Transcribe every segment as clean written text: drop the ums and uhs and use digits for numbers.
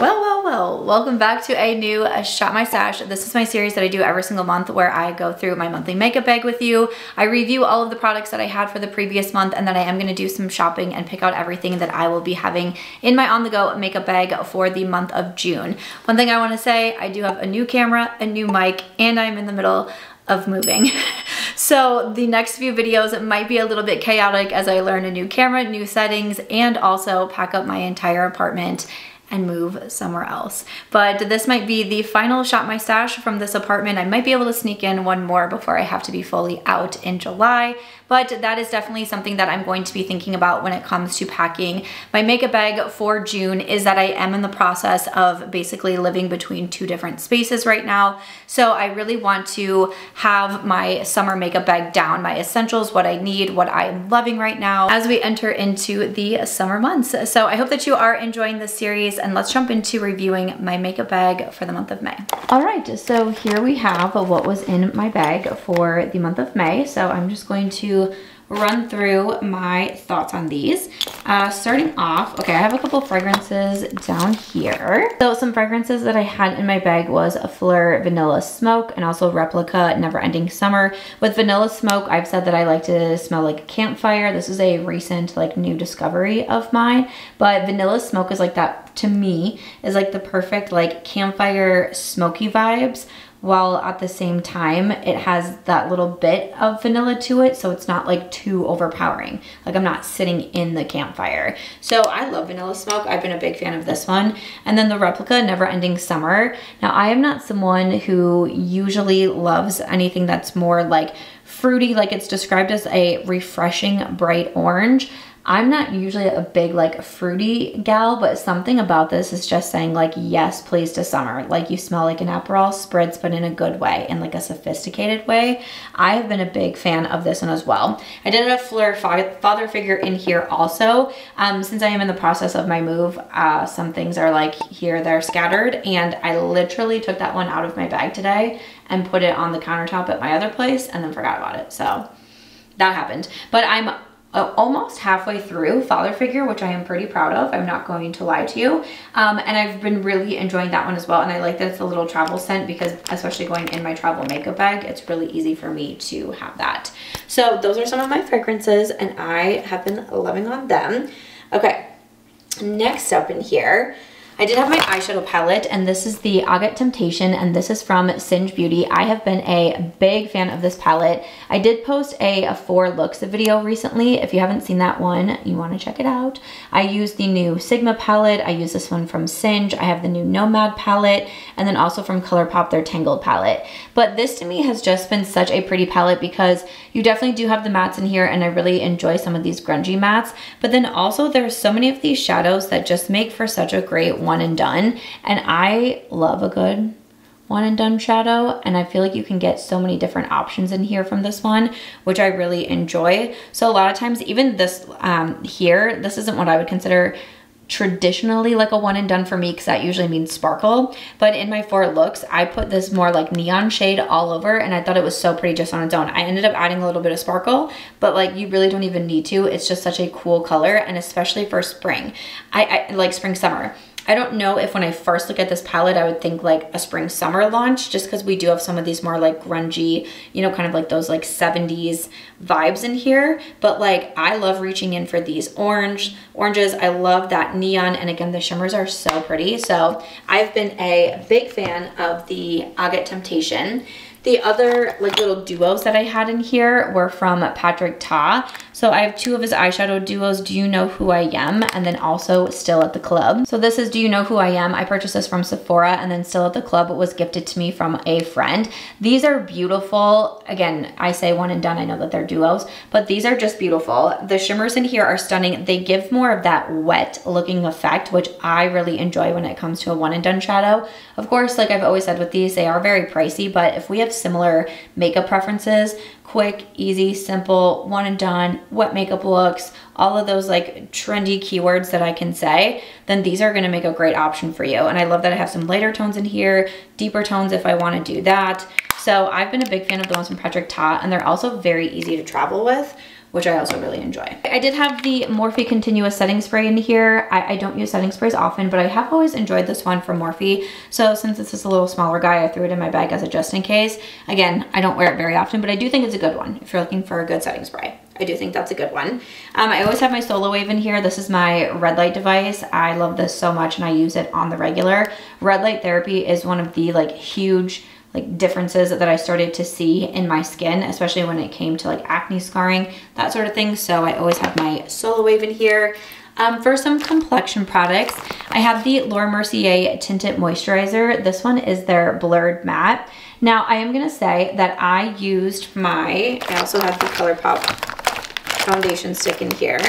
Well, welcome back to a new Shop My Stash. This is my series that I do every single month where I go through my monthly makeup bag with you. I review all of the products that I had for the previous month, and then I am gonna do some shopping and pick out everything that I will be having in my on-the-go makeup bag for the month of June. One thing I wanna say, I do have a new camera, a new mic, and I'm in the middle of moving. So the next few videos might be a little bit chaotic as I learn a new camera, new settings, and also pack up my entire apartment and move somewhere else. But this might be the final Shop My Stash from this apartment. I might be able to sneak in one more before I have to be fully out in July, but that is definitely something that I'm going to be thinking about when it comes to packing my makeup bag for June, is that I am in the process of basically living between two different spaces right now. So I really want to have my summer makeup bag down, my essentials, what I need, what I'm loving right now as we enter into the summer months. So I hope that you are enjoying this series, and let's jump into reviewing my makeup bag for the month of May. All right, so here we have what was in my bag for the month of May. So I'm just going to run through my thoughts on these. Starting off, okay, I have a couple fragrances down here. So some fragrances that I had in my bag was a Fleur Vanilla Smoke and also Replica Never Ending Summer. With Vanilla Smoke, I've said that I like to smell like a campfire. This is a recent like new discovery of mine, but Vanilla Smoke is like that, to me, is like the perfect like campfire smoky vibes, while at the same time it has that little bit of vanilla to it, so it's not like too overpowering. Like I'm not sitting in the campfire. So I love Vanilla Smoke. I've been a big fan of this one. And then the Replica Never Ending Summer. Now I am not someone who usually loves anything that's more like fruity, like it's described as a refreshing bright orange. I'm not usually a big like fruity gal, but something about this is just saying like, yes, please to summer. Like you smell like an Aperol Spritz, but in a good way, in like a sophisticated way. I have been a big fan of this one as well. I did have Fleur Father Figure in here also. Since I am in the process of my move, some things are like here, they're scattered, and I literally took that one out of my bag today and put it on the countertop at my other place and then forgot about it. So that happened, but I'm almost halfway through Father Figure, which I am pretty proud of. I'm not going to lie to you. And I've been really enjoying that one as well. And I like that it's a little travel scent because especially going in my travel makeup bag, it's really easy for me to have that. So those are some of my fragrances and I have been loving on them. Okay, next up in here, I did have my eyeshadow palette, and this is the Agate Temptation, and this is from Singe Beauty. I have been a big fan of this palette. I did post a 4 looks video recently. If you haven't seen that one, you want to check it out. I used the new Sigma palette. I use this one from Singe. I have the new Nomad palette, and then also from ColourPop, their Tangled palette. But this to me has just been such a pretty palette because you definitely do have the mattes in here, and I really enjoy some of these grungy mattes. But then also there's so many of these shadows that just make for such a great one and done, and I love a good one and done shadow, and I feel like you can get so many different options in here from this one, which I really enjoy. So a lot of times, even this here, this isn't what I would consider traditionally like a one and done for me, because that usually means sparkle, but in my 4 looks I put this more like neon shade all over, and I thought it was so pretty just on its own. I ended up adding a little bit of sparkle, but like you really don't even need to. It's just such a cool color, and especially for spring. I like spring summer. I don't know if when I first look at this palette, I would think like a spring summer launch, just because we do have some of these more like grungy, you know, kind of like those like 70s vibes in here. But like, I love reaching in for these oranges. I love that neon. And again, the shimmers are so pretty. So I've been a big fan of the Agate Temptation. The other like little duos that I had in here were from Patrick Ta. So I have 2 of his eyeshadow duos, Do You Know Who I Am, and then also Still at the Club. So this is Do You Know Who I Am. I purchased this from Sephora, and then Still at the Club was gifted to me from a friend. These are beautiful. Again, I say one and done. I know that they're duos, but these are just beautiful. The shimmers in here are stunning. They give more of that wet looking effect, which I really enjoy when it comes to a one and done shadow. Of course, like I've always said with these, they are very pricey, but if we have similar makeup preferences, quick, easy, simple, one and done, wet makeup looks, all of those like trendy keywords that I can say, then these are gonna make a great option for you. And I love that I have some lighter tones in here, deeper tones if I wanna do that. So I've been a big fan of the ones from Patrick Ta, and they're also very easy to travel with, which I also really enjoy. I did have the Morphe Continuous Setting Spray in here. I don't use setting sprays often, but I have always enjoyed this one from Morphe. So since this is a little smaller guy, I threw it in my bag as a just in case. Again, I don't wear it very often, but I do think it's a good one if you're looking for a good setting spray. I do think that's a good one. I always have my Solo Wave in here. This is my red light device. I love this so much and I use it on the regular. Red light therapy is one of the like huge like differences that I started to see in my skin, especially when it came to like acne scarring, that sort of thing. So I always have my Solo Wave in here. For some complexion products, I have the Laura Mercier Tinted Moisturizer. This one is their Blurred Matte. Now I am gonna say that I used I also have the ColourPop foundation stick in here.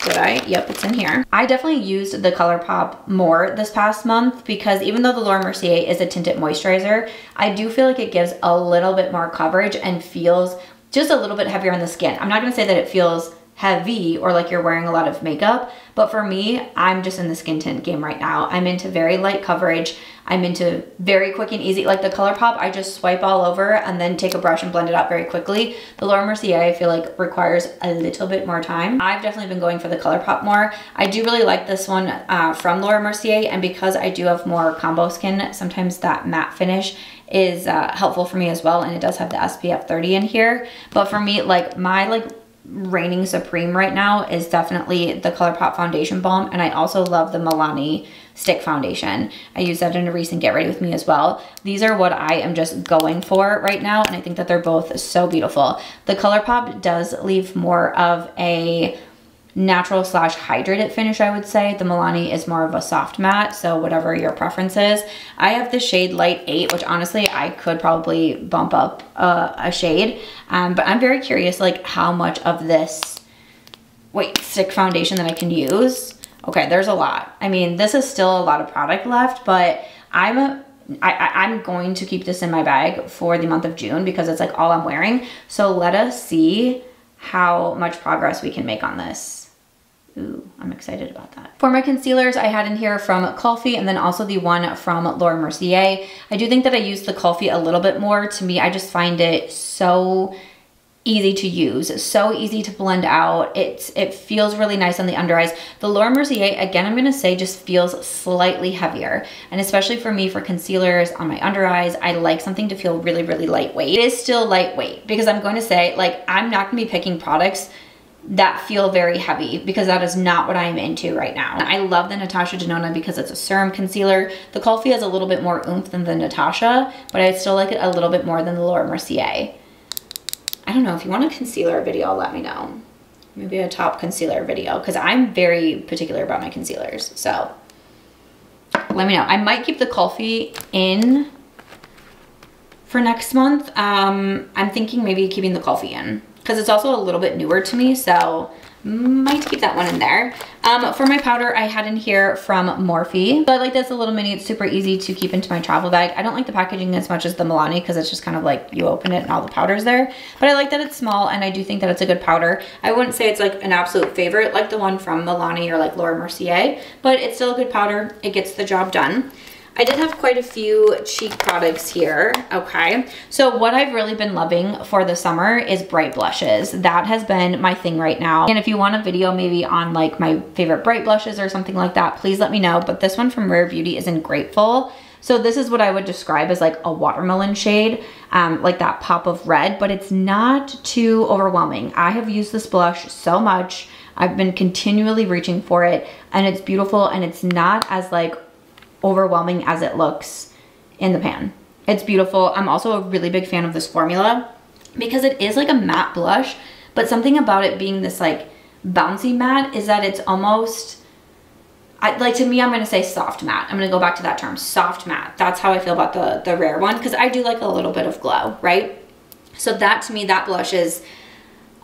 Did I? Yep, it's in here. I definitely used the ColourPop more this past month because even though the Laura Mercier is a tinted moisturizer, I do feel like it gives a little bit more coverage and feels just a little bit heavier on the skin. I'm not gonna say that it feels heavy or like you're wearing a lot of makeup, but for me, I'm just in the skin tint game right now. I'm into very light coverage. I'm into very quick and easy. Like the ColourPop, I just swipe all over and then take a brush and blend it out very quickly. The Laura Mercier, I feel like requires a little bit more time. I've definitely been going for the ColourPop more. I do really like this one from Laura Mercier, and because I do have more combo skin, sometimes that matte finish is helpful for me as well, and it does have the SPF 30 in here. But for me, like my reigning supreme right now is definitely the ColourPop foundation balm, and I also love the Milani stick foundation. I use that in a recent Get Ready With Me as well. These are what I am just going for right now, and I think that they're both so beautiful. The ColourPop does leave more of a natural / hydrated finish, I would say. The Milani is more of a soft matte, so whatever your preference is. I have the shade Light 8, which honestly I could probably bump up a shade, but I'm very curious like how much of this stick foundation that I can use. Okay, there's a lot. I mean, this is still a lot of product left, but I'm going to keep this in my bag for the month of June because it's like all I'm wearing. So let us see how much progress we can make on this. Ooh, I'm excited about that. For my concealers, I had in here from Kulfi and then also the one from Laura Mercier. I do think that I use the Kulfi a little bit more. To me, I just find it so easy to use, so easy to blend out. It feels really nice on the under eyes. The Laura Mercier, again, I'm gonna say just feels slightly heavier. And especially for me, for concealers on my under eyes, I like something to feel really, really lightweight. It is still lightweight because I'm going to say, like, I'm not gonna be picking products that feel very heavy because that is not what I'm into right now. I love the Natasha Denona because it's a serum concealer. The Kulfi has a little bit more oomph than the Natasha, but I still like it a little bit more than the Laura Mercier. I don't know, if you want a concealer video, let me know. Maybe a top concealer video because I'm very particular about my concealers. So let me know. I might keep the Kulfi in for next month. I'm thinking maybe keeping the Kulfi in because it's also a little bit newer to me, so might keep that one in there. For my powder, I had in here from Morphe. So I like this, a little mini. It's super easy to keep into my travel bag. I don't like the packaging as much as the Milani because it's just kind of like you open it and all the powder's there. But I like that it's small, and I do think that it's a good powder. I wouldn't say it's like an absolute favorite like the one from Milani or like Laura Mercier, but it's still a good powder. It gets the job done. I did have quite a few cheek products here, okay? So what I've really been loving for the summer is bright blushes. That has been my thing right now. And if you want a video maybe on like my favorite bright blushes or something like that, please let me know. But this one from Rare Beauty is in Grateful. So this is what I would describe as like a watermelon shade, like that pop of red, but it's not too overwhelming. I have used this blush so much. I've been continually reaching for it, and it's beautiful, and it's not as like overwhelming as it looks in the pan. It's beautiful. I'm also a really big fan of this formula because it is like a matte blush, but something about it being this like bouncy matte is that it's almost, like to me, I'm gonna say soft matte. I'm gonna go back to that term, soft matte. That's how I feel about the Rare one because I do like a little bit of glow, right? So that to me, that blush is,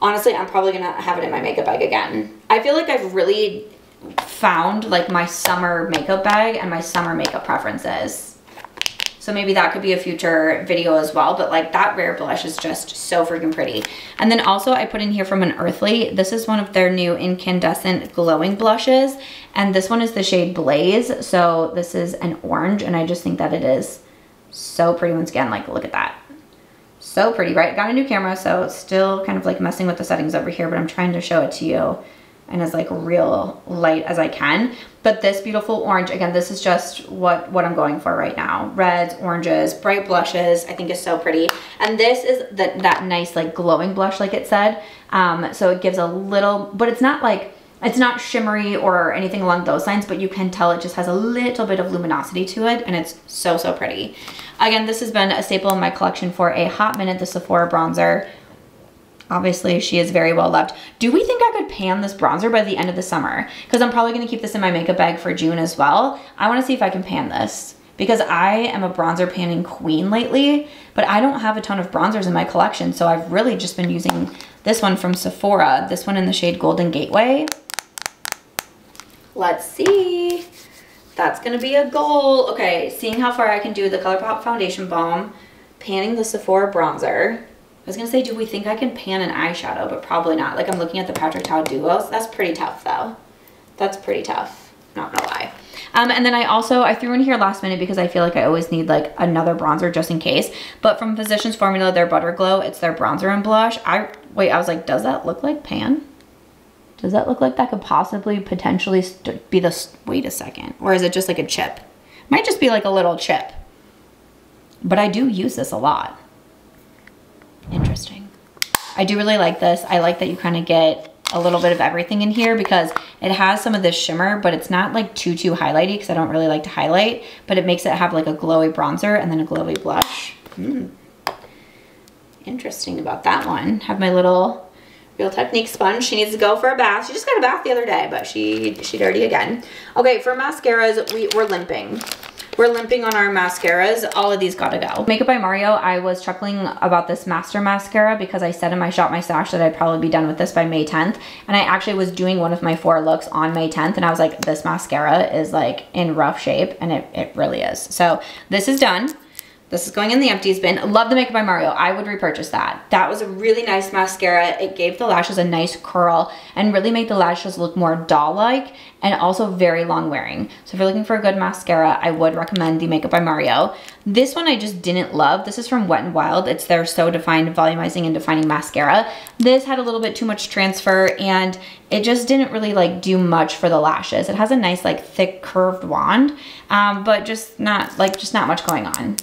honestly, I'm probably gonna have it in my makeup bag again. I feel like I've really found like my summer makeup bag and my summer makeup preferences. So maybe that could be a future video as well, but like that Rare blush is just so freaking pretty. And then also I put in here from an Earthly. This is one of their new incandescent glowing blushes, and this one is the shade Blaze. So this is an orange, and I just think that it is so pretty. Once again, like look at that. So pretty, right? I got a new camera, so it's still kind of like messing with the settings over here, but I'm trying to show it to you and as like real light as I can. But this beautiful orange, again, this is just what I'm going for right now. Reds, oranges, bright blushes, I think is so pretty. And this is that nice like glowing blush like it said. So it gives a little, but it's not like, it's not shimmery or anything along those lines, but you can tell it just has a little bit of luminosity to it, and it's so, so pretty. Again, this has been a staple in my collection for a hot minute, the Sephora bronzer. Obviously, she is very well loved. Do we think I could pan this bronzer by the end of the summer? Because I'm probably going to keep this in my makeup bag for June as well. I want to see if I can pan this, because I am a bronzer panning queen lately, but I don't have a ton of bronzers in my collection, so I've really just been using this one from Sephora, this one in the shade Golden Gateway. Let's see. That's gonna be a goal. Okay, seeing how far I can do the ColourPop Foundation Balm, panning the Sephora bronzer. I was gonna say, do we think I can pan an eyeshadow, but probably not. Like, I'm looking at the Patrick Ta Duos. That's pretty tough though. That's pretty tough, not gonna lie. And then I threw in here last minute because I feel like I always need like another bronzer just in case. But from Physicians Formula, their Butter Glow, it's their bronzer and blush. I was like, does that look like pan? Does that look like that could possibly potentially be the, wait a second, or is it just like a chip? Might just be like a little chip. But I do use this a lot. Interesting. I do really like this. I like that you kind of get a little bit of everything in here because it has some of this shimmer, but it's not like too highlighty because I don't really like to highlight, but it makes it have like a glowy bronzer and then a glowy blush. Interesting about that one. Have my little Real Technique sponge. She needs to go for a bath. She just got a bath the other day, but she dirty again. Okay, for mascaras, we're limping. We're limping on our mascaras. All of these gotta go. Makeup by Mario, I was chuckling about this Master Mascara because I said in my Shop My Stash that I'd probably be done with this by May 10th. And I actually was doing one of my 4 looks on May 10th, and I was like, this mascara is like in rough shape, and it really is. So this is done. This is going in the empties bin. Love the Makeup by Mario. I would repurchase that. That was a really nice mascara. It gave the lashes a nice curl and really made the lashes look more doll-like and also very long wearing. So if you're looking for a good mascara, I would recommend the Makeup by Mario. This one I just didn't love. This is from Wet n Wild. It's their So Defined Volumizing and Defining Mascara. This had a little bit too much transfer and it just didn't really like do much for the lashes. It has a nice like thick curved wand, but just not much going on.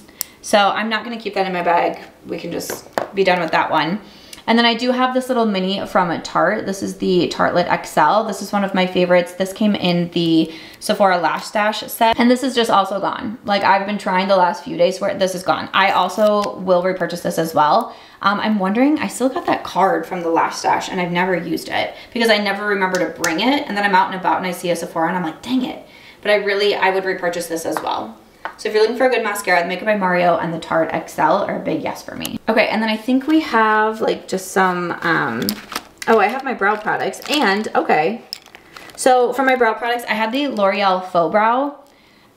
So I'm not gonna keep that in my bag. We can just be done with that one. And then I do have this little mini from Tarte. This is the Tartelette XL. This is one of my favorites. This came in the Sephora Lash Stash set. And this is just also gone. Like I've been trying the last few days where this is gone. I also will repurchase this as well. I'm wondering, I still got that card from the Lash Stash and I've never used it because I never remember to bring it. And then I'm out and about and I see a Sephora and I'm like, dang it. But I would repurchase this as well. So if you're looking for a good mascara, the Makeup by Mario and the Tarte XL are a big yes for me. Okay, and then I think we have like just some, oh, I have my brow products and, okay. So for my brow products, I had the L'Oreal Faux Brow.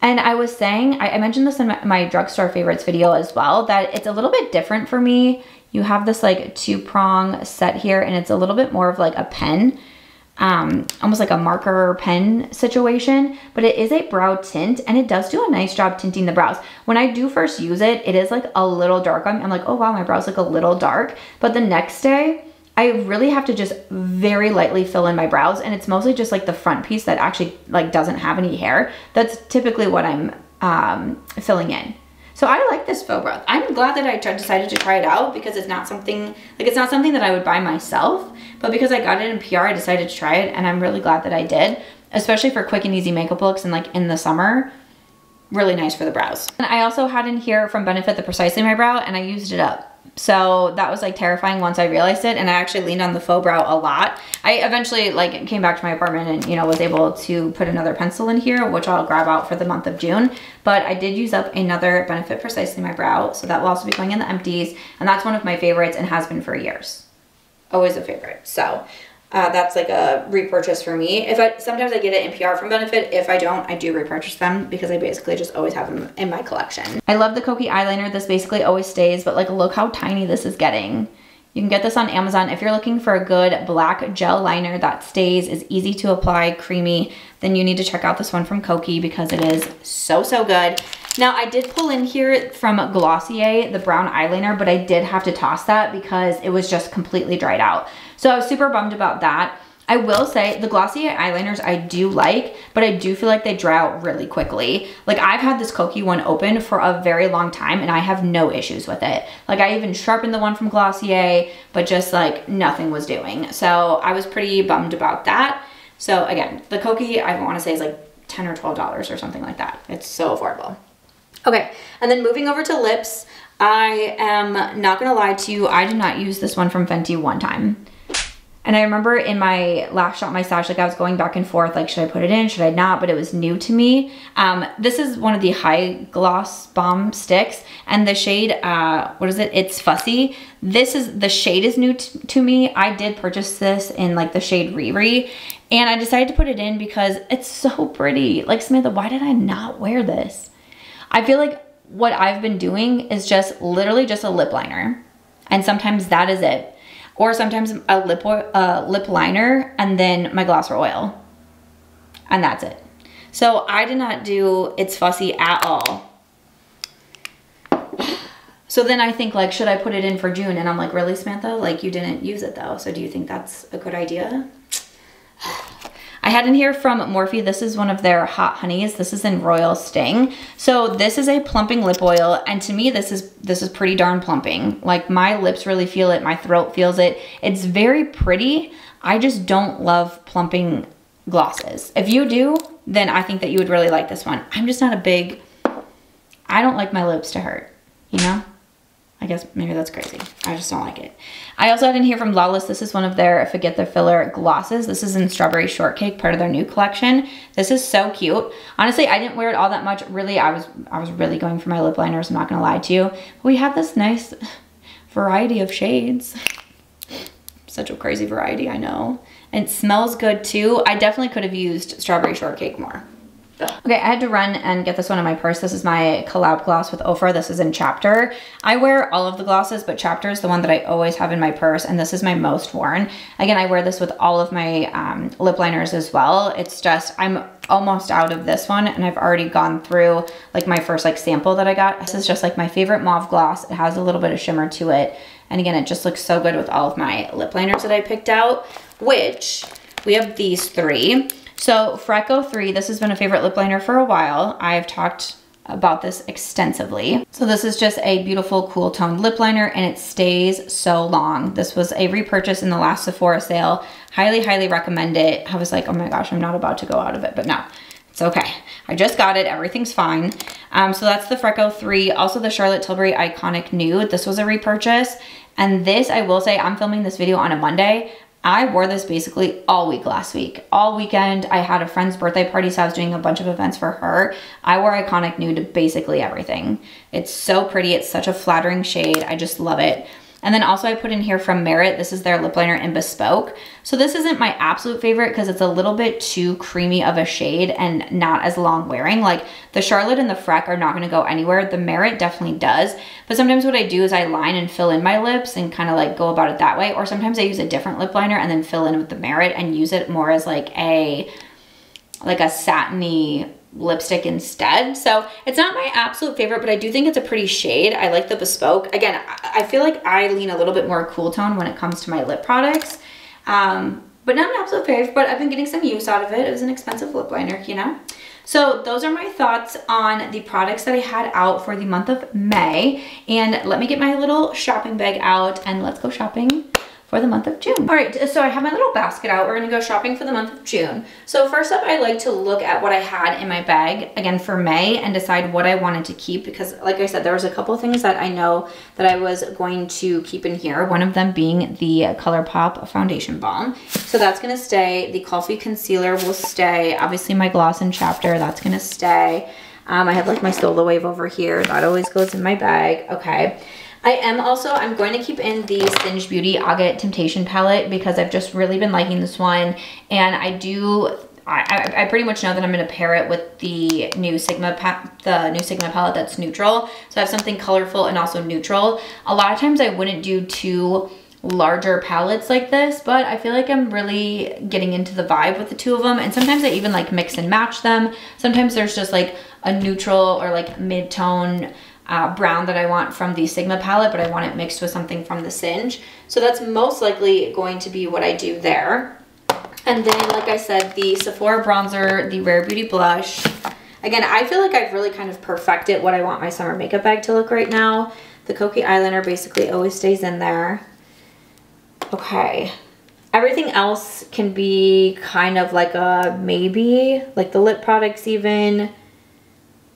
And I was saying, I mentioned this in my drugstore favorites video as well, that it's a little bit different for me. You have this like 2-prong set here and it's a little bit more of like a pen. Almost like a marker pen situation, but it is a brow tint and it does do a nice job tinting the brows. When I do first use it, it is like a little dark. I'm like, oh wow, my brows look a little dark. But the next day, I really have to just very lightly fill in my brows, and it's mostly just like the front piece that actually like doesn't have any hair. That's typically what I'm filling in. So I like this faux brow. I'm glad that I decided to try it out because it's not something that I would buy myself, but because I got it in PR, I decided to try it and I'm really glad that I did, especially for quick and easy makeup looks and like in the summer, really nice for the brows. And I also had in here from Benefit the Precisely My Brow and I used it up. So that was like terrifying once I realized it, and I actually leaned on the faux brow a lot. I eventually like came back to my apartment and, you know, was able to put another pencil in here, which I'll grab out for the month of June. But I did use up another Benefit Precisely My Brow, so that will also be going in the empties, and that's one of my favorites and has been for years. Always a favorite. So that's like a repurchase for me. Sometimes I get it in PR from Benefit. If I don't, I do repurchase them because I basically just always have them in my collection. I love the Kokie eyeliner. This basically always stays, but like look how tiny this is getting. You can get this on Amazon. If you're looking for a good black gel liner that stays, is easy to apply, creamy, then you need to check out this one from Kokie because it is so, so good. Now I did pull in here from Glossier, the brown eyeliner, but I did have to toss that because it was just completely dried out. So I was super bummed about that. I will say the Glossier eyeliners I do like, but I do feel like they dry out really quickly. Like I've had this Kokie one open for a very long time and I have no issues with it. Like I even sharpened the one from Glossier, but just like nothing was doing. So I was pretty bummed about that. So again, the Kokie I want to say is like $10 or $12 or something like that. It's so affordable. Okay, and then moving over to lips, I am not gonna lie to you, I did not use this one from Fenty one time. And I remember in my last Shop My Stash, like I was going back and forth, like, should I put it in, should I not? But it was new to me. This is one of the High Gloss Balm sticks, and the shade, what is it? It's Fussy. The shade is new to me. I did purchase this in like the shade Riri, and I decided to put it in because it's so pretty. Like, Samantha, why did I not wear this? I feel like what I've been doing is just literally just a lip liner, and sometimes that is it. Or sometimes a lip liner and then my Glosser oil. And that's it. So I did not do It's Fussy at all. So then I think like, should I put it in for June? And I'm like, really, Samantha? Like you didn't use it though. So do you think that's a good idea? I had in here from Morphe, this is one of their hot honeys. This is in Royal Sting. So this is a plumping lip oil, and to me this is pretty darn plumping. Like my lips really feel it, my throat feels it. It's very pretty. I just don't love plumping glosses. If you do, then I think that you would really like this one. I'm just not a big, I don't like my lips to hurt, you know? I guess maybe that's crazy. I just don't like it. I also had in here from Lawless. This is one of their Forget the Filler glosses. This is in Strawberry Shortcake, part of their new collection. This is so cute. Honestly, I didn't wear it all that much. Really, I was really going for my lip liners, I'm not gonna lie to you. But we have this nice variety of shades. Such a crazy variety, I know. And it smells good too. I definitely could have used Strawberry Shortcake more. Okay, I had to run and get this one in my purse. This is my collab gloss with Ofra. This is in Chapter. I wear all of the glosses, but Chapter is the one that I always have in my purse, and this is my most worn. Again, I wear this with all of my lip liners as well. It's just, I'm almost out of this one, and I've already gone through like my first like sample that I got. This is just like my favorite mauve gloss. It has a little bit of shimmer to it. And again, it just looks so good with all of my lip liners that I picked out, which we have these three. So Freco 3, this has been a favorite lip liner for a while. I've talked about this extensively. So this is just a beautiful cool toned lip liner, and it stays so long. This was a repurchase in the last Sephora sale. Highly, highly recommend it. I was like, oh my gosh, I'm not about to go out of it, but no, it's okay. I just got it, everything's fine. So that's the Freco 3. Also the Charlotte Tilbury Iconic Nude. This was a repurchase. And this, I will say, I'm filming this video on a Monday. I wore this basically all week last week. All weekend, I had a friend's birthday party, so I was doing a bunch of events for her. I wore Iconic Nude to basically everything. It's so pretty. It's such a flattering shade. I just love it. And then also I put in here from Merit. This is their lip liner in Bespoke. So this isn't my absolute favorite because it's a little bit too creamy of a shade and not as long wearing. Like the Charlotte and the Freck are not gonna go anywhere. The Merit definitely does. But sometimes what I do is I line and fill in my lips and kind of like go about it that way. Or sometimes I use a different lip liner and then fill in with the Merit and use it more as like a satiny lipstick instead. So it's not my absolute favorite, but I do think it's a pretty shade. I like the Bespoke. Again, I feel like I lean a little bit more cool tone when it comes to my lip products. But not an absolute favorite, but I've been getting some use out of it. It was an expensive lip liner, you know? So those are my thoughts on the products that I had out for the month of May. And let me get my little shopping bag out and let's go shopping for the month of June. All right, so I have my little basket out. We're gonna go shopping for the month of June. So first up, I like to look at what I had in my bag, again, for May, and decide what I wanted to keep, because like I said, there was a couple of things that I know that I was going to keep in here, one of them being the ColourPop Foundation Balm. So that's gonna stay. The Coffee Concealer will stay. Obviously my gloss in Chapter, that's gonna stay. I have like my Solar Wave over here. That always goes in my bag, okay. I'm going to keep in the Singed Beauty Agate Temptation Palette because I've just really been liking this one. And I pretty much know that I'm going to pair it with the new Sigma palette that's neutral. So I have something colorful and also neutral. A lot of times I wouldn't do two larger palettes like this, but I feel like I'm really getting into the vibe with the two of them. And sometimes I even like mix and match them. Sometimes there's just like a neutral or like mid-tone brown that I want from the Sigma palette, but I want it mixed with something from the Singe. So that's most likely going to be what I do there. And then, like I said, the Sephora bronzer, the Rare Beauty blush. Again, I feel like I've really kind of perfected what I want my summer makeup bag to look right now. The Kokie eyeliner basically always stays in there. Okay. Everything else can be kind of like a maybe, like the lip products even.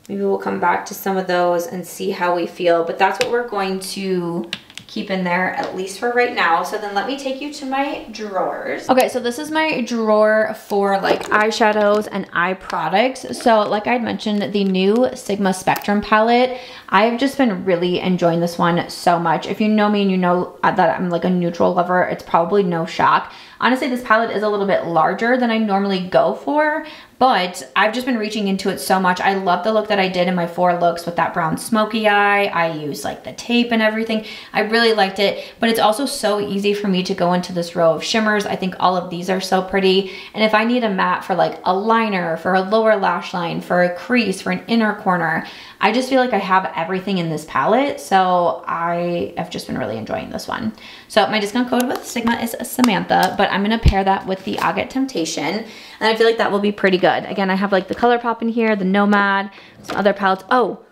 Maybe we'll come back to some of those and see how we feel, but that's what we're going to keep in there, at least for right now. So then let me take you to my drawers. Okay, so this is my drawer for like eyeshadows and eye products. So like I mentioned, the new Sigma Spectrum palette, I've just been really enjoying this one so much. If you know me and you know that I'm like a neutral lover, it's probably no shock. Honestly, this palette is a little bit larger than I normally go for, but I've just been reaching into it so much. I love the look that I did in my 4 looks with that brown smoky eye. I used like the tape and everything. I really liked it, but it's also so easy for me to go into this row of shimmers. I think all of these are so pretty. And if I need a matte for like a liner, for a lower lash line, for a crease, for an inner corner, I just feel like I have everything in this palette. So I have just been really enjoying this one. So my discount code with Sigma is Samantha, but I'm gonna pair that with the Agate Temptation. And I feel like that will be pretty good. Again, I have like the ColourPop in here, the Nomad, some other palettes. Oh,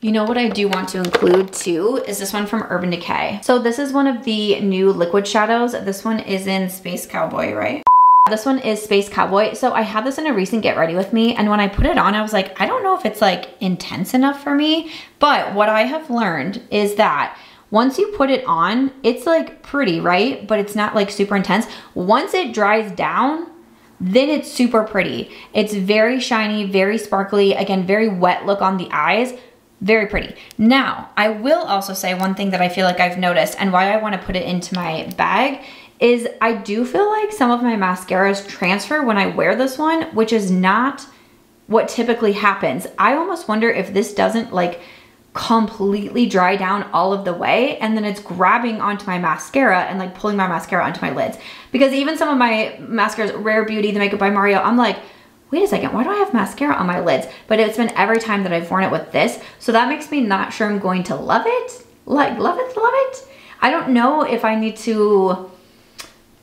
you know what I do want to include too is this one from Urban Decay. So this is one of the new liquid shadows. This one is in Space Cowboy, right? This one is Space Cowboy. So I had this in a recent Get Ready With Me, and when I put it on, I was like, I don't know if it's like intense enough for me, but what I have learned is that once you put it on, it's like pretty, right? But it's not like super intense. Once it dries down, then it's super pretty. It's very shiny, very sparkly, again, very wet look on the eyes. Very pretty. Now, I will also say one thing that I feel like I've noticed and why I want to put it into my bag is I do feel like some of my mascaras transfer when I wear this one, which is not what typically happens. I almost wonder if this doesn't like completely dry down all of the way and then it's grabbing onto my mascara and like pulling my mascara onto my lids. Because even some of my mascaras, Rare Beauty, the Makeup by Mario, I'm like, wait a second, why do I have mascara on my lids? But it's been every time that I've worn it with this. So that makes me not sure I'm going to love it. Like, love it. I don't know if I need to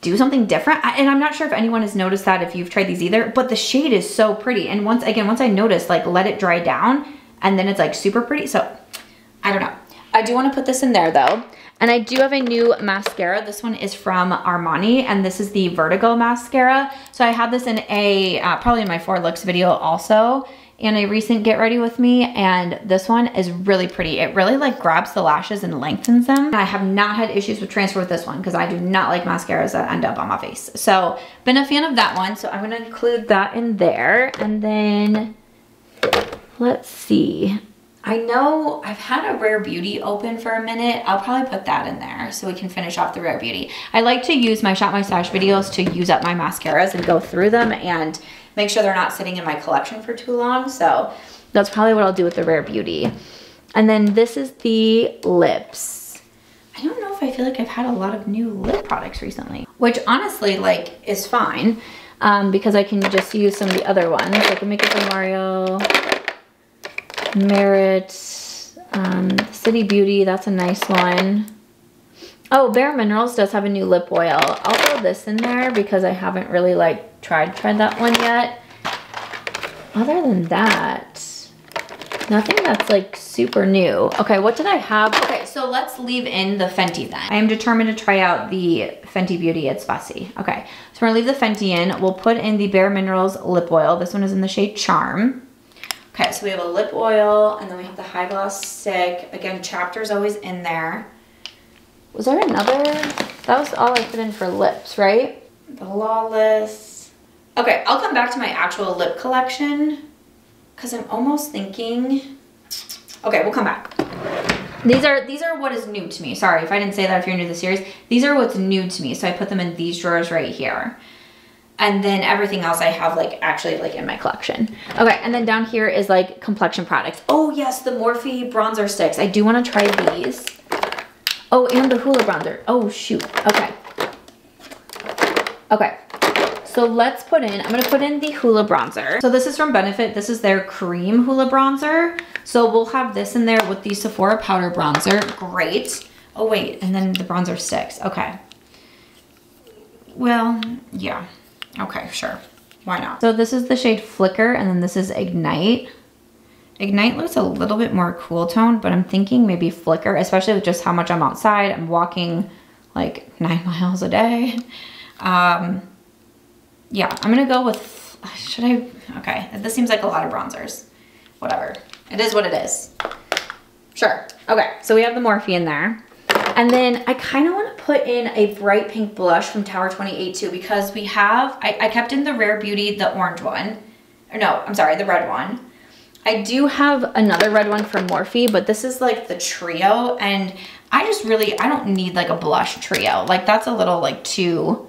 do something different. And I'm not sure if anyone has noticed that if you've tried these either, but the shade is so pretty. And once I noticed, like, let it dry down and then it's like super pretty. So I don't know. I do want to put this in there though. And I do have a new mascara. This one is from Armani, and this is the Vertigo mascara. So I had this in a, probably in my 4 looks video also, in a recent Get Ready With Me, and this one is really pretty. It really like grabs the lashes and lengthens them. I have not had issues with transfer with this one because I do not like mascaras that end up on my face. So been a fan of that one. So I'm gonna include that in there. And then let's see. I know I've had a Rare Beauty open for a minute. I'll probably put that in there so we can finish off the Rare Beauty. I like to use my Shop My Stash videos to use up my mascaras and go through them and make sure they're not sitting in my collection for too long. So that's probably what I'll do with the Rare Beauty. And then this is the lips. I don't know if I feel like I've had a lot of new lip products recently, which honestly like is fine because I can just use some of the other ones, like the Makeup by Mario, Merit, City Beauty, that's a nice one. Oh, Bare Minerals does have a new lip oil. I'll throw this in there because I haven't really like tried that one yet. Other than that, nothing that's like super new. Okay, what did I have? Okay, so let's leave in the Fenty then. I am determined to try out the Fenty Beauty It's Fussy. Okay, so we're gonna leave the Fenty in. We'll put in the Bare Minerals lip oil. This one is in the shade Charm. Okay, so we have a lip oil, and then we have the High Gloss Stick. Again, Chapter's always in there. Was there another? That was all I put in for lips, right? The Lawless. Okay, I'll come back to my actual lip collection because I'm almost thinking. Okay, we'll come back. These are what is new to me. Sorry if I didn't say that if you're new to the series. These are what's new to me, so I put them in these drawers right here. And then everything else I have like actually like in my collection. Okay, and then down here is like complexion products. Oh yes, the Morphe bronzer sticks. I do want to try these. Oh, and the Hoola bronzer. Oh, shoot. Okay. Okay. So let's put in, I'm gonna put in the Hoola bronzer. So this is from Benefit. This is their cream Hoola bronzer. So we'll have this in there with the Sephora powder bronzer. Great. Oh wait, and then the bronzer sticks. Okay. Well, yeah. Okay, sure. Why not? So this is the shade Flicker, and then this is Ignite. Ignite looks a little bit more cool toned, but I'm thinking maybe Flicker, especially with just how much I'm outside. I'm walking like 9 miles a day. Yeah, I'm gonna go with, should I? Okay, this seems like a lot of bronzers. Whatever, it is what it is. Sure, okay, so we have the Morphe in there. And then I kind of want to put in a bright pink blush from Tower 28 too, because we have, I kept in the Rare Beauty, the orange one. Or no, I'm sorry, the red one. I do have another red one from Morphe, but this is like the trio, and I just really, I don't need like a blush trio. Like that's a little like too,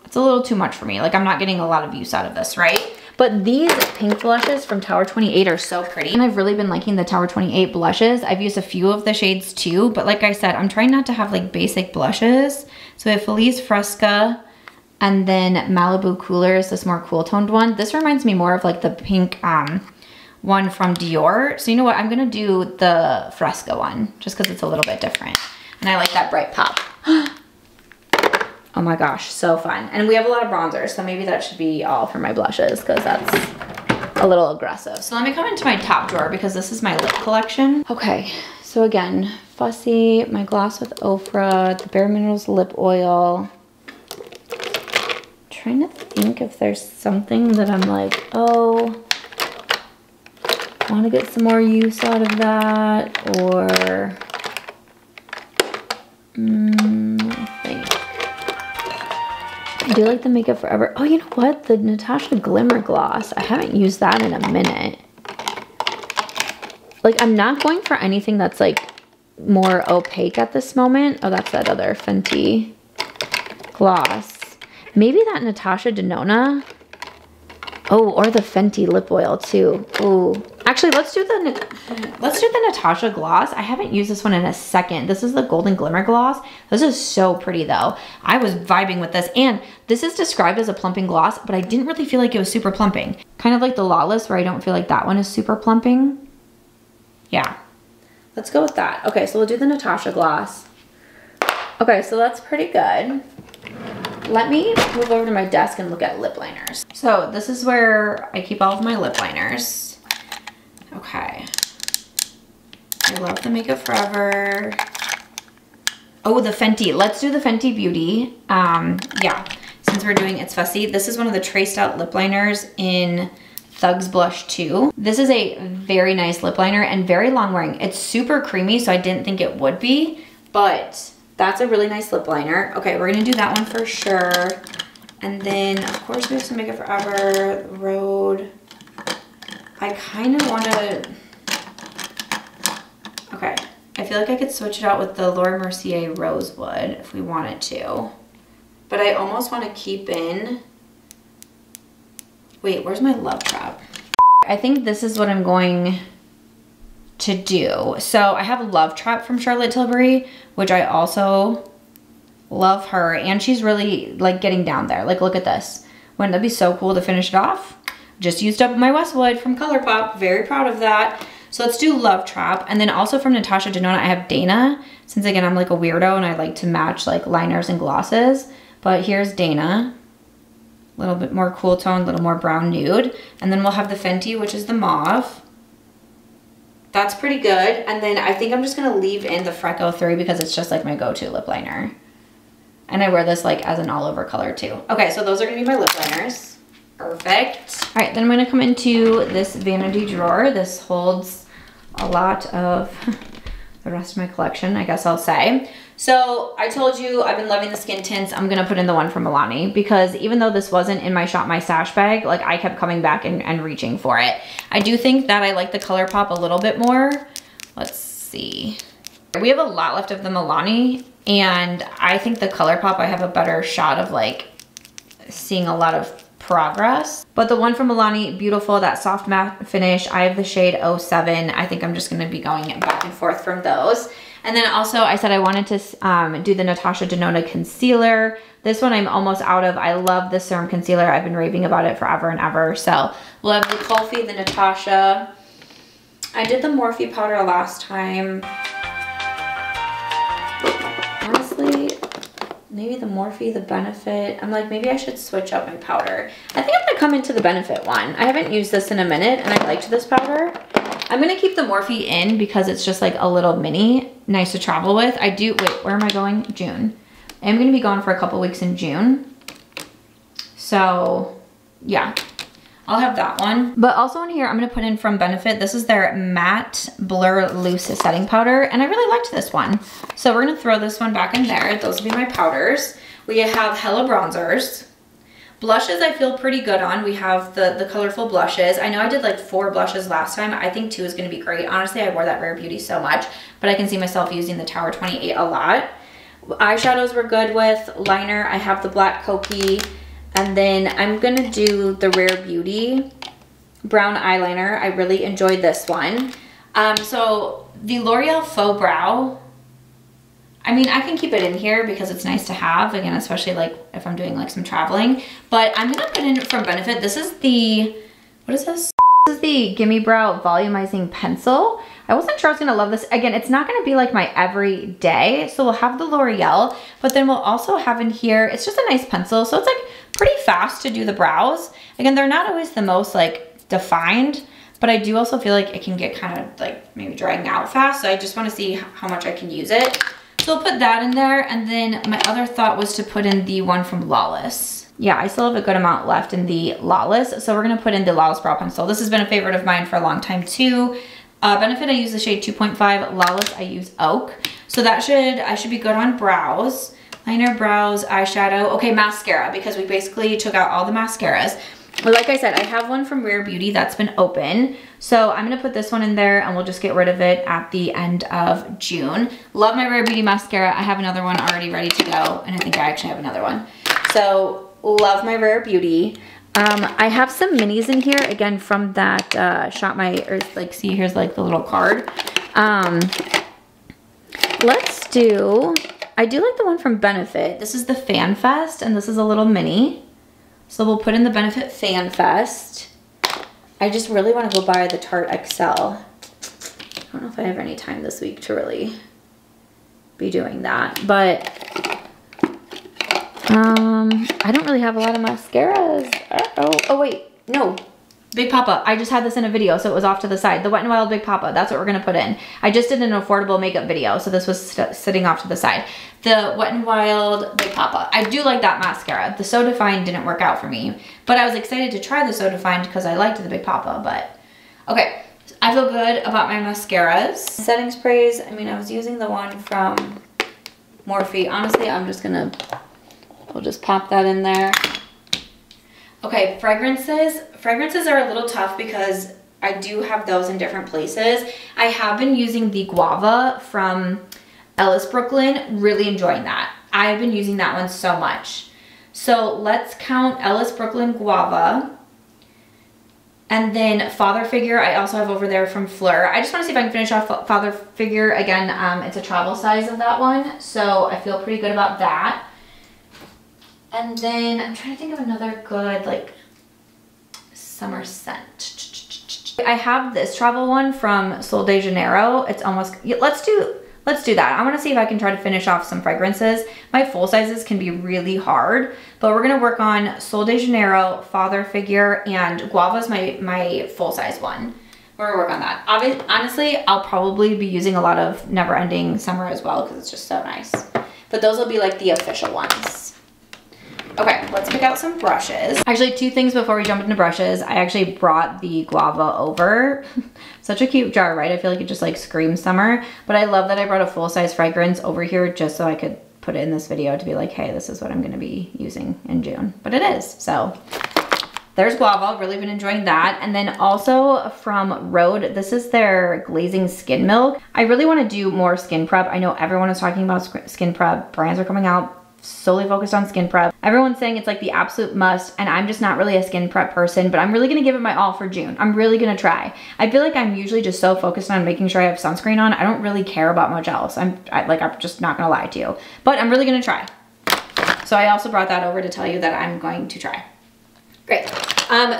it's a little too much for me. Like I'm not getting a lot of use out of this, right? But these pink blushes from Tower 28 are so pretty. And I've really been liking the Tower 28 blushes. I've used a few of the shades too, but like I said, I'm trying not to have like basic blushes. So we have Feliz Fresca, and then Malibu Cooler is this more cool toned one. This reminds me more of like the pink one from Dior. So you know what, I'm gonna do the Fresca one just because it's a little bit different. And I like that bright pop. Oh my gosh, so fun. And we have a lot of bronzers, so maybe that should be all for my blushes because that's a little aggressive. So let me come into my top drawer because this is my lip collection. Okay, so again, Fussy, my gloss with Ofra, the Bare Minerals lip oil. Trying to think if there's something that I'm like, oh, want to get some more use out of that, or I think. I do like the Makeup Forever. Oh, you know what? The Natasha Glimmer Gloss. I haven't used that in a minute. Like, I'm not going for anything that's like more opaque at this moment. Oh, that's that other Fenty gloss. Maybe that Natasha Denona. Oh, or the Fenty lip oil too. Oh, actually, let's do the Natasha gloss. I haven't used this one in a second. This is the Golden Glimmer gloss. This is so pretty though. I was vibing with this, and this is described as a plumping gloss, but I didn't really feel like it was super plumping. Kind of like the Lawless, where I don't feel like that one is super plumping. Yeah, let's go with that. Okay, so we'll do the Natasha gloss. Okay, so that's pretty good. Let me move over to my desk and look at lip liners. So this is where I keep all of my lip liners. Okay. I love the Makeup Forever. Oh, the Fenty. Let's do the Fenty Beauty. Yeah, since we're doing It's Fussy. This is one of the traced out lip liners in Thugs Blush 2. This is a very nice lip liner and very long wearing. It's super creamy, so I didn't think it would be, but that's a really nice lip liner. Okay, we're gonna do that one for sure. And then, of course, we have some Makeup Forever, Rhode. I kind of want to, okay, I feel like I could switch it out with the Laura Mercier Rosewood if we wanted to. But I almost want to keep in, wait, where's my Love Trap? I think this is what I'm going to do. So I have Love Trap from Charlotte Tilbury, which I also love her, and she's really like getting down there. Like, look at this. Wouldn't that be so cool to finish it off? Just used up my Westwood from ColourPop. Very proud of that. So let's do Love Trap. And then also from Natasha Denona, I have Dana. Since again, I'm like a weirdo and I like to match like liners and glosses. But here's Dana. A little bit more cool tone, a little more brown nude. And then we'll have the Fenty, which is the mauve. That's pretty good. And then I think I'm just gonna leave in the Freco 3 because it's just like my go-to lip liner. And I wear this like as an all over color too. Okay, so those are gonna be my lip liners. Perfect. All right, then I'm gonna come into this vanity drawer. This holds a lot of the rest of my collection, I guess I'll say. So I told you I've been loving the skin tints. I'm gonna put in the one from Milani because even though this wasn't in my Shop My Stash bag, like I kept coming back and reaching for it. I do think that I like the ColourPop a little bit more. Let's see. We have a lot left of the Milani, and I think the ColourPop I have a better shot of like seeing a lot of progress. But the one from Milani, beautiful, that soft matte finish. I have the shade 07. I think I'm just gonna be going back and forth from those. And then also I said I wanted to do the Natasha Denona concealer. This one I'm almost out of. I love this serum concealer. I've been raving about it forever and ever. So we'll have the Kulfi, the Natasha. I did the Morphe powder last time. Honestly, maybe the Morphe, the Benefit. I'm like, maybe I should switch up my powder. I think I'm gonna come into the Benefit one. I haven't used this in a minute and I liked this powder. I'm gonna keep the Morphe in because it's just like a little mini, nice to travel with. I do, wait, where am I going? June. I'm gonna be gone for a couple weeks in June. So yeah, I'll have that one. But also in here, I'm gonna put in from Benefit. This is their Matte Blur Loose Setting Powder, and I really liked this one. So we're gonna throw this one back in there. Those will be my powders. We have Hella bronzers. Blushes I feel pretty good on. We have the colorful blushes. I know I did like 4 blushes last time. I think 2 is gonna be great. Honestly, I wore that Rare Beauty so much, but I can see myself using the Tower 28 a lot. Eyeshadows we're good with. Liner, I have the Black Kokie. And then I'm gonna do the Rare Beauty brown eyeliner. I really enjoyed this one. So the L'Oreal Faux Brow, I mean, I can keep it in here because it's nice to have, again, especially like if I'm doing like some traveling. But I'm gonna put in from Benefit. This is the, what is this? This is the Gimme Brow Volumizing Pencil. I wasn't sure I was gonna love this. Again, it's not gonna be like my everyday. So we'll have the L'Oreal, but then we'll also have in here, it's just a nice pencil. So it's like pretty fast to do the brows. Again, they're not always the most like defined, but I do also feel like it can get kind of like maybe dragging out fast. So I just wanna see how much I can use it. So I'll put that in there. And then my other thought was to put in the one from Lawless. Yeah, I still have a good amount left in the Lawless. So we're gonna put in the Lawless Brow Pencil. This has been a favorite of mine for a long time too. Benefit, I use the shade 2.5. Lawless, I use Oak. So that I should be good on brows. Liner, brows, eyeshadow. Okay, mascara, because we basically took out all the mascaras. But like I said, I have one from Rare Beauty that's been open. So I'm gonna put this one in there and we'll just get rid of it at the end of June. Love my Rare Beauty mascara. I have another one already ready to go. And I think I actually have another one. So love my Rare Beauty. I have some minis in here, again, from that Shop My, or like, see, here's like the little card. Let's do, I do like the one from Benefit. This is the Fan Fest, and this is a little mini. So we'll put in the Benefit Fan Fest. I just really want to go buy the Tarte XL. I don't know if I have any time this week to really be doing that, but I don't really have a lot of mascaras. Oh wait, no. Big Papa. I just had this in a video, so it was off to the side. The Wet n Wild Big Papa, that's what we're gonna put in. I just did an affordable makeup video, so this was sitting off to the side. The Wet n Wild Big Papa. I do like that mascara. The So Defined didn't work out for me, but I was excited to try the So Defined because I liked the Big Papa, but okay. I feel good about my mascaras. Setting sprays, I mean, I was using the one from Morphe. Honestly, I'm just gonna, we'll just pop that in there. Okay, fragrances. Fragrances are a little tough because I do have those in different places. I have been using the Guava from Ellis Brooklyn, really enjoying that. I've been using that one so much. So let's count Ellis Brooklyn Guava. And then Father Figure, I also have over there from Fleur. I just want to see if I can finish off Father Figure. Again, it's a travel size of that one, so I feel pretty good about that. And then I'm trying to think of another good, like, summer scent. I have this travel one from Sol de Janeiro. It's almost, let's do that. I want to see if I can try to finish off some fragrances. My full sizes can be really hard, but we're going to work on Sol de Janeiro, Father Figure, and Guava's my full size one. We're going to work on that. Honestly, I'll probably be using a lot of Never Ending Summer as well because it's just so nice. But those will be like the official ones. Okay, let's pick out some brushes. Actually, 2 things before we jump into brushes. I actually brought the Guava over. Such a cute jar, right? I feel like it just like screams summer. But I love that I brought a full-size fragrance over here just so I could put it in this video to be like, hey, this is what I'm gonna be using in June. But it is, so. There's Guava, really been enjoying that. And then also from Rhode, this is their Glazing Skin Milk. I really wanna do more skin prep. I know everyone is talking about skin prep. Brands are coming out solely focused on skin prep. Everyone's saying it's like the absolute must, and I'm just not really a skin prep person, but I'm really gonna give it my all for June. I'm really gonna try. I feel like I'm usually just so focused on making sure I have sunscreen on. I don't really care about much else. I'm just not gonna lie to you, but I'm really gonna try. So I also brought that over to tell you that I'm going to try. Great.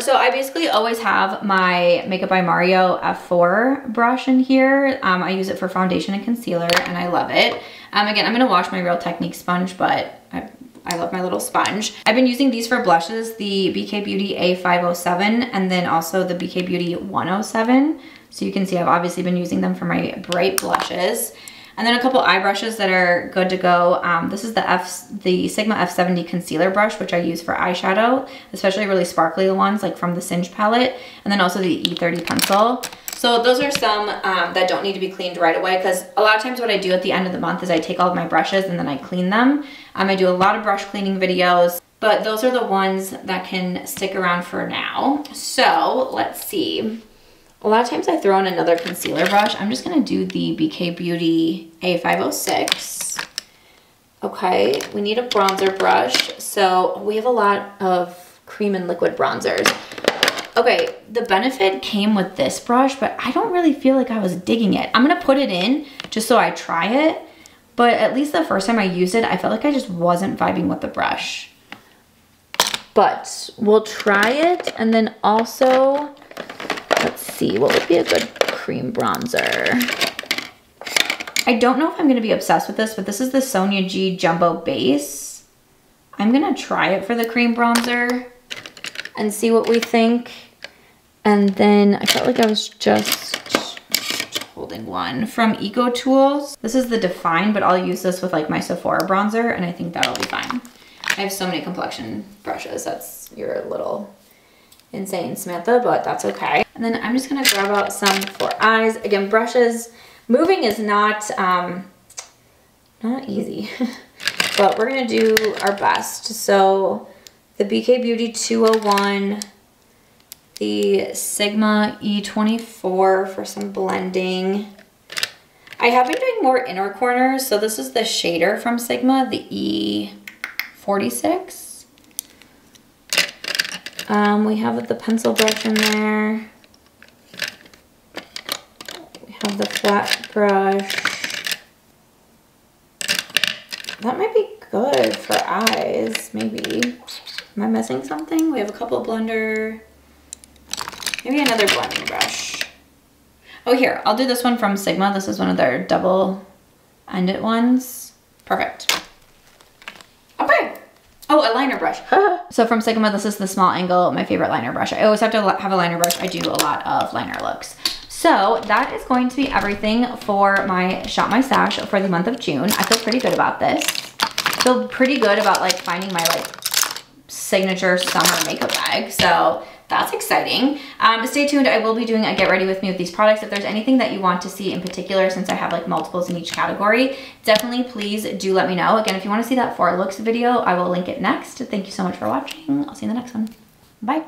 So I basically always have my Makeup by Mario F4 brush in here. I use it for foundation and concealer, and I love it. Again, I'm gonna wash my Real Technique sponge, but I love my little sponge. I've been using these for blushes, the BK Beauty A507 and then also the BK Beauty 107. So you can see I've obviously been using them for my bright blushes. And then a couple eye brushes that are good to go. This is the Sigma F70 concealer brush, which I use for eyeshadow, especially really sparkly ones like from the Singe palette. And then also the E30 pencil. So those are some that don't need to be cleaned right away, because a lot of times what I do at the end of the month is I take all of my brushes and then I clean them. I do a lot of brush cleaning videos, but those are the ones that can stick around for now. So let's see. A lot of times I throw in another concealer brush. I'm just gonna do the BK Beauty A506. Okay, we need a bronzer brush. So we have a lot of cream and liquid bronzers. Okay, the Benefit came with this brush, but I don't really feel like I was digging it. I'm gonna put it in just so I try it, but at least the first time I used it, I felt like I just wasn't vibing with the brush. But we'll try it, and then also, let's see, what would be a good cream bronzer? I don't know if I'm gonna be obsessed with this, but this is the Sonia G Jumbo Base. I'm gonna try it for the cream bronzer and see what we think. And then I felt like I was just holding one from Eco Tools. This is the Define, but I'll use this with like my Sephora bronzer, and I think that'll be fine. I have so many complexion brushes. That's your little insane Samantha, but that's okay. And then I'm just gonna grab out some for eyes. Again, brushes, moving is not easy, but we're gonna do our best. So the BK Beauty 201, the Sigma E24 for some blending. I have been doing more inner corners, so this is the shader from Sigma, the E46. We have the pencil brush in there. We have the flat brush. That might be good for eyes, maybe. Am I missing something? We have a couple blender. Maybe another blending brush. Oh, here, I'll do this one from Sigma. This is one of their double-ended ones. Perfect. Okay. Oh, a liner brush. So from Sigma, this is the small angle, my favorite liner brush. I always have to have a liner brush. I do a lot of liner looks. So that is going to be everything for my Shop My Stash for the month of June. I feel pretty good about this. I feel pretty good about like finding my like signature summer makeup bag. So that's exciting. Stay tuned. I will be doing a get ready with me with these products. If there's anything that you want to see in particular, since I have like multiples in each category, definitely please do let me know. Again, if you want to see that 4 looks video, I will link it next. Thank you so much for watching. I'll see you in the next one. Bye.